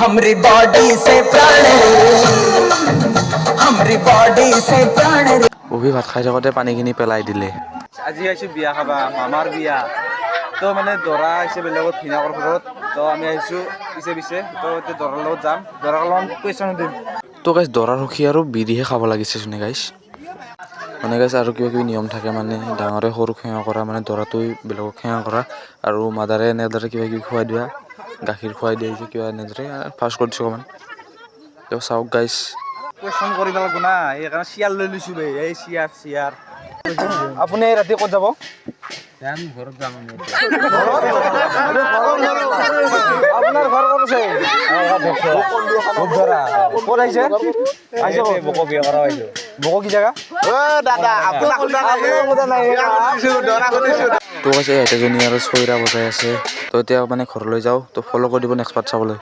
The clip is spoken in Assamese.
हमारी बॉडी से प्राण हमारी बॉडी से प्राण অভি ভাত খাই থাকোঁতে পানীখিনি পেলাই দিলে। আজি আহিছোঁ বিয়া খাবা মামাৰ বিয়া তো মানে দৰা আহিছে বেলেগত ভিনাকৰ ঘৰত তো আমি আহিছোঁ পিছে তো এতিয়া দৰাৰ লগত যাম দৰাৰ লগত কুৱেশ্যন সুধিম তো গাইছ দৰাৰ সুখী আৰু বিৰিহে খাব লাগিছে চোন গাইছ মানে গাইছ আৰু কিবা কিবি নিয়ম থাকে মানে ডাঙৰে সৰু সেৱা কৰা মানে দৰাটোৱে বেলেগক সেৱা কৰা আৰু মাদাৰে এনেদৰে কিবা কিবি খুৱাই দিয়া গাখীৰ খুৱাই দিয়ে যে কিবা এনেদৰে ফাৰ্ষ্ট কৰিছোঁ অকণমান তো চাওক গাইছ কুৱেশ্যন কৰিব লাগিব না সেইকাৰণে চিয়াৰ লৈ লৈছোঁ বে এই চিয়াৰ আপুনি ৰাতি ক'ত যাব ঘৰত যাম আপোনাৰ ঘৰ ক'ত আছে ক'ত আহিছে বক বিয়া কৰা আহিছে বক কি জেগা তো কৈছে এটাজনী আৰু চয়ৰা বজাই আছে তো এতিয়া মানে ঘৰলৈ যাওঁ তো ফ'ল' কৰি দিব নেক্সট পাৰ্ট চাবলৈ।